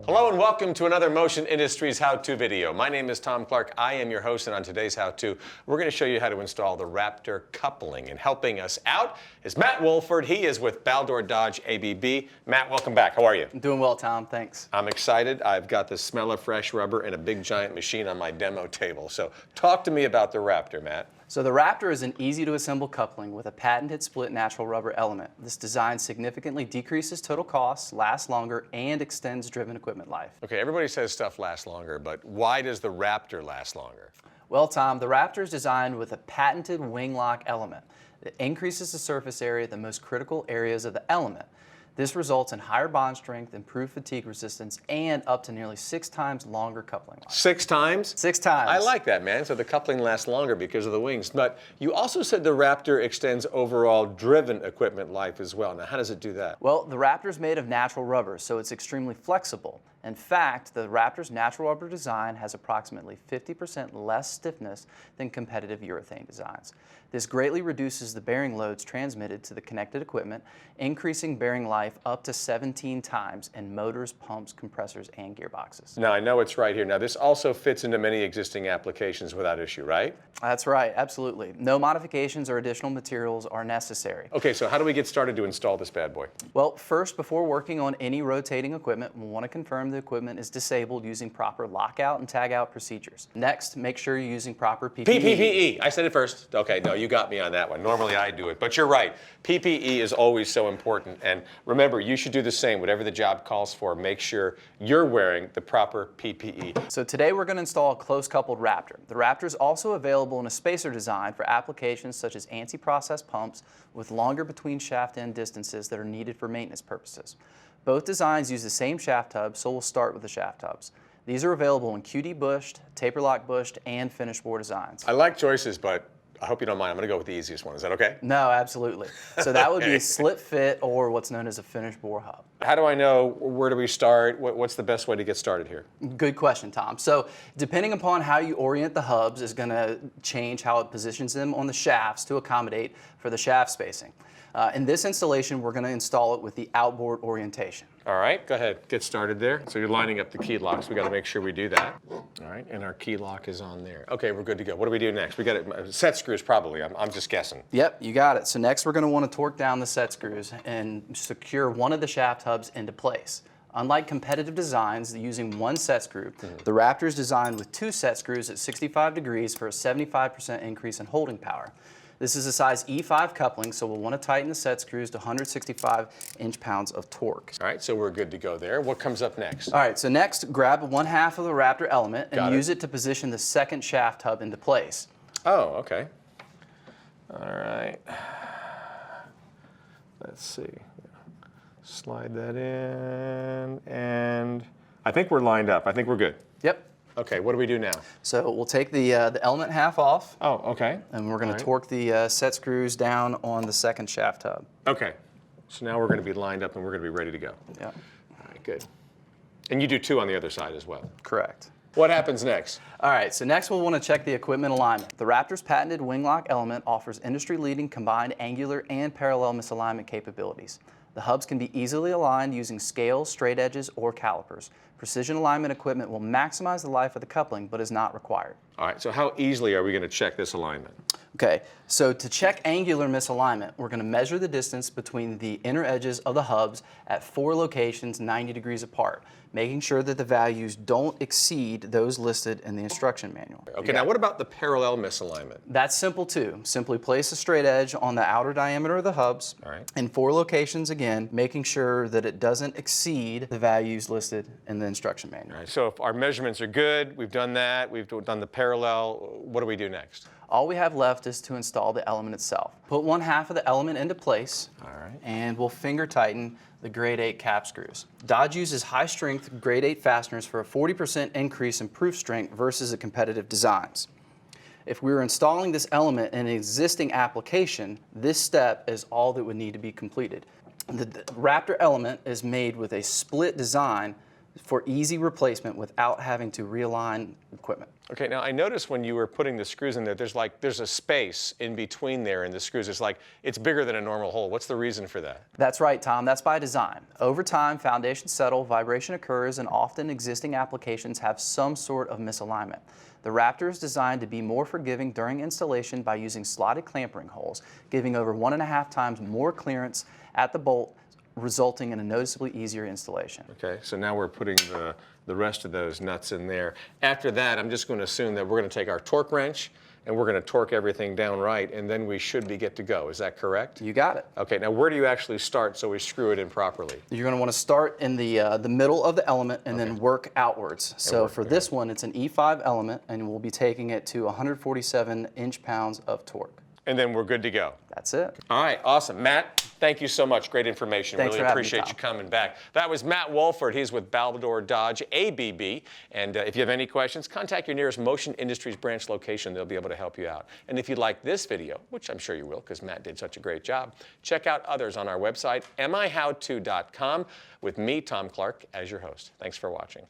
Hello and welcome to another Motion Industries how-to video. My name is Tom Clark. I am your host, and on today's how-to, we're going to show you how to install the Raptor Coupling. And helping us out is Matt Wolford. He is with Baldor Dodge ABB. Matt, welcome back. How are you? I'm doing well, Tom. Thanks. I'm excited. I've got the smell of fresh rubber and a big giant machine on my demo table. So talk to me about the Raptor, Matt. So the Raptor is an easy-to-assemble coupling with a patented split natural rubber element. This design significantly decreases total costs, lasts longer, and extends driven equipment life. Okay, everybody says stuff lasts longer, but why does the Raptor last longer? Well, Tom, the Raptor is designed with a patented wing lock element that increases the surface area at the most critical areas of the element. This results in higher bond strength, improved fatigue resistance, and up to nearly 6 times longer coupling life. 6 times? 6 times. I like that, man. So the coupling lasts longer because of the wings. But you also said the Raptor extends overall driven equipment life as well. Now, how does it do that? Well, the Raptor is made of natural rubber, so it's extremely flexible. In fact, the Raptor's natural rubber design has approximately 50% less stiffness than competitive urethane designs. This greatly reduces the bearing loads transmitted to the connected equipment, increasing bearing life up to 17 times in motors, pumps, compressors, and gearboxes. Now, I know it's right here. Now, this also fits into many existing applications without issue, right? That's right, absolutely. No modifications or additional materials are necessary. Okay, so how do we get started to install this bad boy? Well, first, before working on any rotating equipment, we'll want to confirm the equipment is disabled using proper lockout and tagout procedures. Next, make sure you're using proper PPE. PPE. I said it first. Okay, no, you got me on that one. Normally I do it, but you're right. PPE is always so important. And remember, you should do the same. Whatever the job calls for, make sure you're wearing the proper PPE. So today we're going to install a close-coupled Raptor. The Raptor is also available in a spacer design for applications such as anti-process pumps with longer between shaft end distances that are needed for maintenance purposes. Both designs use the same shaft hub, so we'll start with the shaft hubs. These are available in QD bushed, taper lock bushed, and finish bore designs. I like choices, but I hope you don't mind. I'm going to go with the easiest one. Is that okay? No, absolutely. So that would be a slip fit or what's known as a finish bore hub. How do I know where do we start? What's the best way to get started here? Good question, Tom. So depending upon how you orient the hubs is going to change how it positions them on the shafts to accommodate for the shaft spacing. In this installation, we're going to install it with the outboard orientation. All right, go ahead. Get started there. So you're lining up the key locks. We got to make sure we do that. All right, and our key lock is on there. Okay, we're good to go. What do we do next? We got it. Set screws probably. I'm just guessing. Yep, you got it. So next we're going to want to torque down the set screws and secure one of the shaft hubs into place. Unlike competitive designs using one set screw, the Raptor is designed with 2 set screws at 65 degrees for a 75% increase in holding power. This is a size E5 coupling, so we'll want to tighten the set screws to 165 inch-pounds of torque. All right, so we're good to go there. What comes up next? All right, so next, grab 1/2 of the Raptor element and use it to position the second shaft hub into place. Oh, okay. All right. Let's see. Slide that in, and I think we're lined up. I think we're good. Yep. Okay, what do we do now? So we'll take the element half off. Oh, okay. And we're going to torque the set screws down on the second shaft hub. Okay. So now we're going to be lined up and we're going to be ready to go. Yeah. All right, good. And you do 2 on the other side as well. Correct. What happens next? All right, so next we'll want to check the equipment alignment. The Raptor's patented wing lock element offers industry-leading combined angular and parallel misalignment capabilities. The hubs can be easily aligned using scales, straight edges, or calipers. Precision alignment equipment will maximize the life of the coupling, but is not required. All right, so how easily are we going to check this alignment? Okay, so to check angular misalignment, we're going to measure the distance between the inner edges of the hubs at 4 locations 90 degrees apart, making sure that the values don't exceed those listed in the instruction manual. Okay, now what about the parallel misalignment? That's simple too. Simply place a straight edge on the outer diameter of the hubs in 4 locations again, making sure that it doesn't exceed the values listed in the instruction manual. All right, so if our measurements are good, we've done that, we've done the parallel, what do we do next? All we have left is to install the element itself. Put 1/2 of the element into place, and we'll finger tighten the grade 8 cap screws. Dodge uses high strength grade 8 fasteners for a 40% increase in proof strength versus the competitive designs. If we were installing this element in an existing application, this step is all that would need to be completed. The Raptor element is made with a split design for easy replacement without having to realign equipment. Okay, now I noticed when you were putting the screws in there, there's a space in between there and the screws. It's bigger than a normal hole. What's the reason for that? That's right, Tom. That's by design. Over time, foundations settle, vibration occurs, and often existing applications have some sort of misalignment. The Raptor is designed to be more forgiving during installation by using slotted clampering holes, giving over 1.5 times more clearance at the bolt, resulting in a noticeably easier installation. Okay, so now we're putting the rest of those nuts in there. After that, I'm just going to assume that we're going to take our torque wrench and we're going to torque everything down right, and then we should be good to go. Is that correct? You got it. Okay, now where do you actually start so we screw it in properly? You're going to want to start in the middle of the element and then work outwards. So for this one, it's an E5 element, and we'll be taking it to 147 inch-pounds of torque. And then we're good to go. That's it. All right, awesome. Matt, thank you so much. Great information. Thanks Really for having me, appreciate Tom. you coming back. That was Matt Wolford. He's with Baldor Dodge ABB. And if you have any questions, contact your nearest Motion Industries branch location. They'll be able to help you out. And if you like this video, which I'm sure you will because Matt did such a great job, check out others on our website, MiHow2.com, with me, Tom Clark, as your host. Thanks for watching.